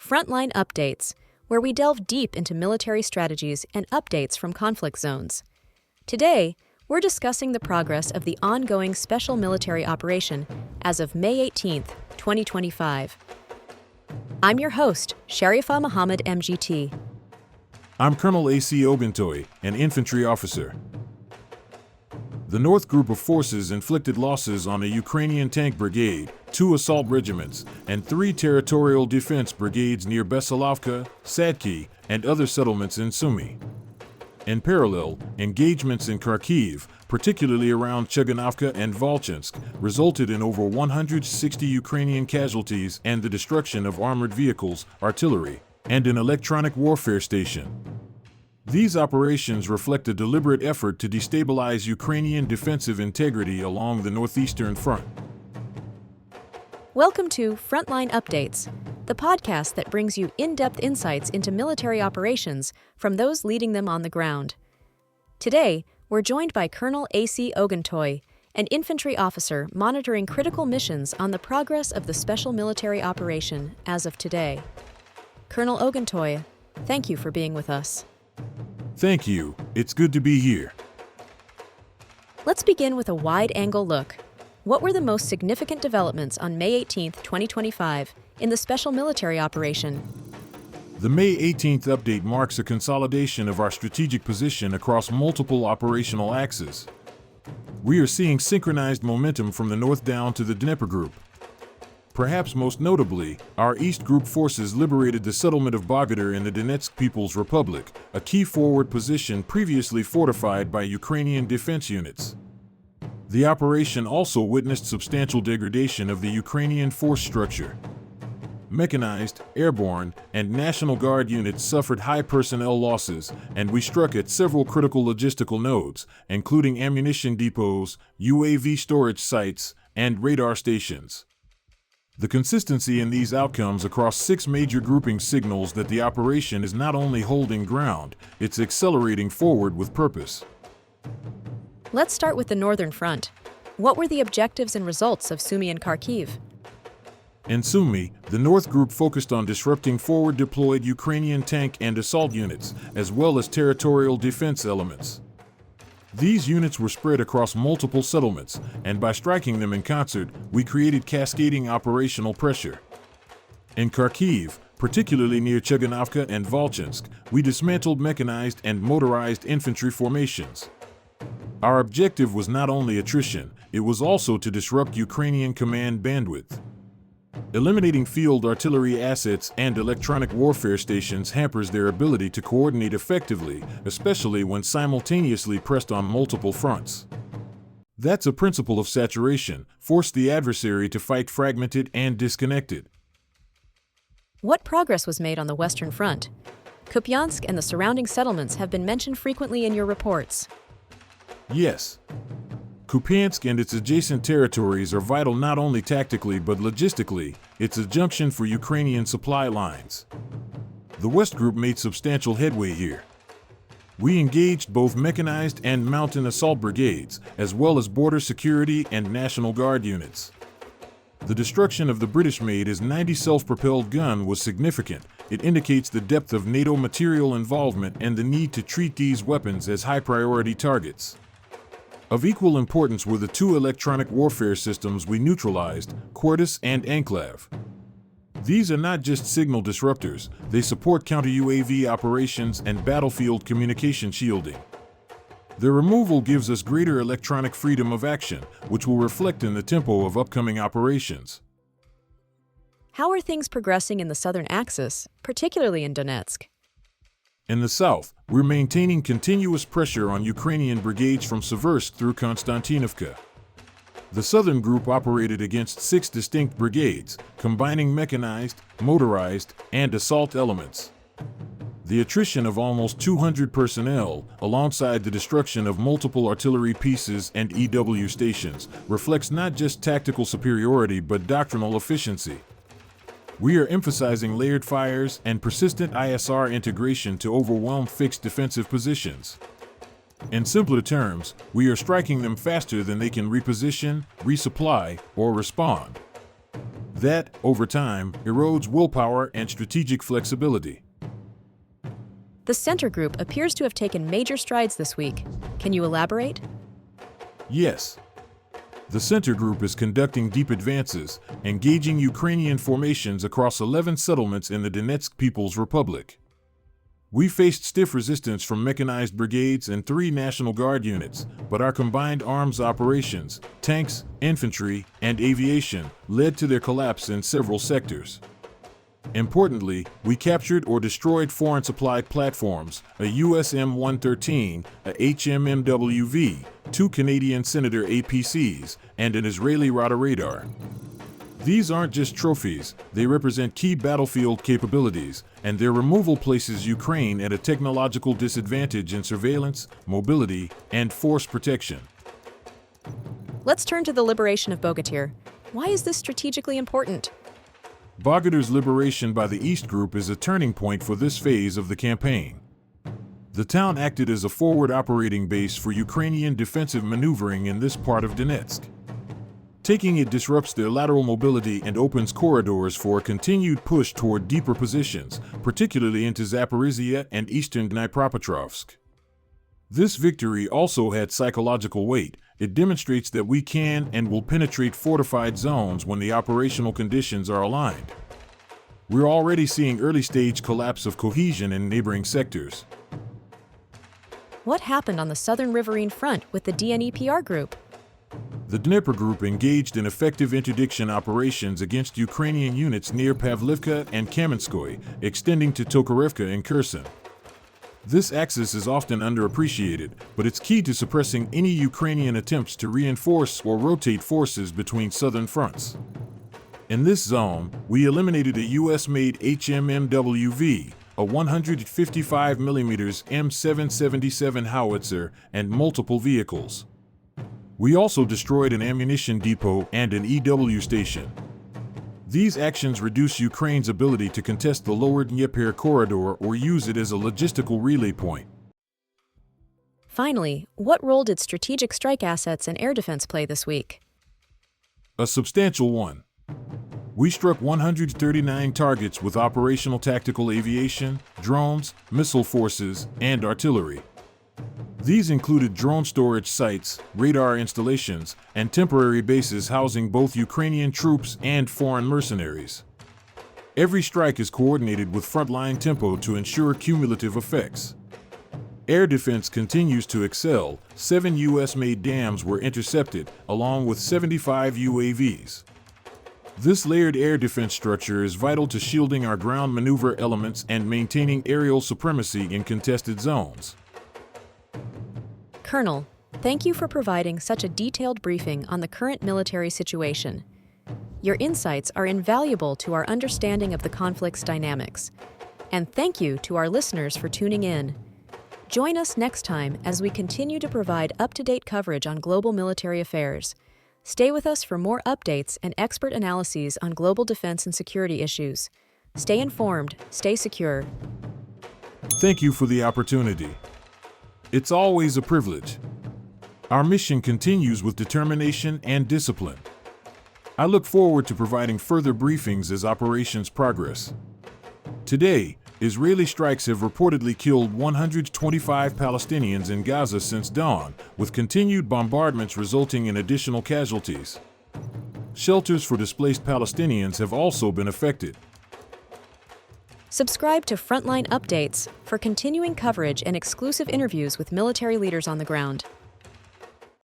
Frontline Updates, where we delve deep into military strategies and updates from conflict zones. Today, we're discussing the progress of the ongoing special military operation as of May 18, 2025. I'm your host, Sharifa Muhammad MGT. I'm Colonel A.C. Oguntoye, an Infantry Officer. The North Group of Forces inflicted losses on a Ukrainian tank brigade, 2 assault regiments, and 3 territorial defense brigades near Besilovka, Sadki, and other settlements in Sumy. In parallel, engagements in Kharkiv, particularly around Cheganovka and Volchansk, resulted in over 160 Ukrainian casualties and the destruction of armored vehicles, artillery, and an electronic warfare station. These operations reflect a deliberate effort to destabilize Ukrainian defensive integrity along the northeastern front. Welcome to Frontline Updates, the podcast that brings you in-depth insights into military operations from those leading them on the ground. Today, we're joined by Colonel A.C. Oguntoye, an infantry officer monitoring critical missions on the progress of the special military operation as of today. Colonel Oguntoye, thank you for being with us. Thank you. It's good to be here. Let's begin with a wide-angle look. What were the most significant developments on May 18, 2025, in the special military operation? The May 18th update marks a consolidation of our strategic position across multiple operational axes. We are seeing synchronized momentum from the north down to the Dnieper Group. Perhaps most notably, our East Group forces liberated the settlement of Bogatyr in the Donetsk People's Republic, a key forward position previously fortified by Ukrainian defense units. The operation also witnessed substantial degradation of the Ukrainian force structure. Mechanized, airborne, and National Guard units suffered high personnel losses, and we struck at several critical logistical nodes, including ammunition depots, UAV storage sites, and radar stations. The consistency in these outcomes across 6 major groupings signals that the operation is not only holding ground, it's accelerating forward with purpose. Let's start with the Northern Front. What were the objectives and results of Sumy and Kharkiv? In Sumy, the North Group focused on disrupting forward-deployed Ukrainian tank and assault units, as well as territorial defense elements. These units were spread across multiple settlements, and by striking them in concert, we created cascading operational pressure. In Kharkiv, particularly near Cheganovka and Volchansk, we dismantled mechanized and motorized infantry formations. Our objective was not only attrition, it was also to disrupt Ukrainian command bandwidth. Eliminating field artillery assets and electronic warfare stations hampers their ability to coordinate effectively, especially when simultaneously pressed on multiple fronts. That's a principle of saturation: force the adversary to fight fragmented and disconnected. What progress was made on the Western Front? Kupiansk and the surrounding settlements have been mentioned frequently in your reports. Yes. Kupiansk and its adjacent territories are vital not only tactically but logistically. It's a junction for Ukrainian supply lines. The West Group made substantial headway here. We engaged both mechanized and mountain assault brigades, as well as border security and National Guard units. The destruction of the British-made Is-90 self-propelled gun was significant. It indicates the depth of NATO material involvement and the need to treat these weapons as high-priority targets. Of equal importance were the 2 electronic warfare systems we neutralized, Quartus and Enclave. These are not just signal disruptors, they support counter-UAV operations and battlefield communication shielding. Their removal gives us greater electronic freedom of action, which will reflect in the tempo of upcoming operations. How are things progressing in the southern axis, particularly in Donetsk? In the south, we're maintaining continuous pressure on Ukrainian brigades from Seversk through Konstantinovka. The Southern Group operated against 6 distinct brigades, combining mechanized, motorized, and assault elements. The attrition of almost 200 personnel, alongside the destruction of multiple artillery pieces and EW stations, reflects not just tactical superiority but doctrinal efficiency. We are emphasizing layered fires and persistent ISR integration to overwhelm fixed defensive positions. In simpler terms, we are striking them faster than they can reposition, resupply, or respond. That, over time, erodes willpower and strategic flexibility. The center group appears to have taken major strides this week. Can you elaborate? Yes. The center group is conducting deep advances, engaging Ukrainian formations across 11 settlements in the Donetsk People's Republic. We faced stiff resistance from mechanized brigades and 3 National Guard units, but our combined arms operations, tanks, infantry, and aviation, led to their collapse in several sectors. Importantly, we captured or destroyed foreign supplied platforms, a US M113, a HMMWV, 2 Canadian Senator APCs, and an Israeli Rada radar. These aren't just trophies, they represent key battlefield capabilities, and their removal places Ukraine at a technological disadvantage in surveillance, mobility, and force protection. Let's turn to the liberation of Bogatyr. Why is this strategically important? Bogatyr's liberation by the East Group is a turning point for this phase of the campaign. The town acted as a forward operating base for Ukrainian defensive maneuvering in this part of Donetsk. Taking it disrupts their lateral mobility and opens corridors for a continued push toward deeper positions, particularly into Zaporizhia and eastern Dnipropetrovsk. This victory also had psychological weight. It demonstrates that we can and will penetrate fortified zones when the operational conditions are aligned. We're already seeing early-stage collapse of cohesion in neighboring sectors. What happened on the southern riverine front with the DNEPR group? The Dnipro Group engaged in effective interdiction operations against Ukrainian units near Pavlivka and Kamenskoye, extending to Tokarevka and Kherson. This axis is often underappreciated, but it's key to suppressing any Ukrainian attempts to reinforce or rotate forces between southern fronts. In this zone, we eliminated a US-made HMMWV, a 155mm M777 howitzer, and multiple vehicles. We also destroyed an ammunition depot and an EW station. These actions reduce Ukraine's ability to contest the lower Dnieper corridor or use it as a logistical relay point. Finally, what role did strategic strike assets and air defense play this week? A substantial one. We struck 139 targets with operational tactical aviation, drones, missile forces, and artillery. These included drone storage sites, radar installations, and temporary bases housing both Ukrainian troops and foreign mercenaries. Every strike is coordinated with frontline tempo to ensure cumulative effects. Air defense continues to excel. 7 US-made dams were intercepted, along with 75 UAVs. This layered air defense structure is vital to shielding our ground maneuver elements and maintaining aerial supremacy in contested zones. Colonel, thank you for providing such a detailed briefing on the current military situation. Your insights are invaluable to our understanding of the conflict's dynamics. And thank you to our listeners for tuning in. Join us next time as we continue to provide up-to-date coverage on global military affairs. Stay with us for more updates and expert analyses on global defense and security issues. Stay informed, stay secure. Thank you for the opportunity. It's always a privilege. Our mission continues with determination and discipline. I look forward to providing further briefings as operations progress. Today, Israeli strikes have reportedly killed 125 Palestinians in Gaza since dawn, with continued bombardments resulting in additional casualties. Shelters for displaced Palestinians have also been affected. Subscribe to Frontline Updates for continuing coverage and exclusive interviews with military leaders on the ground.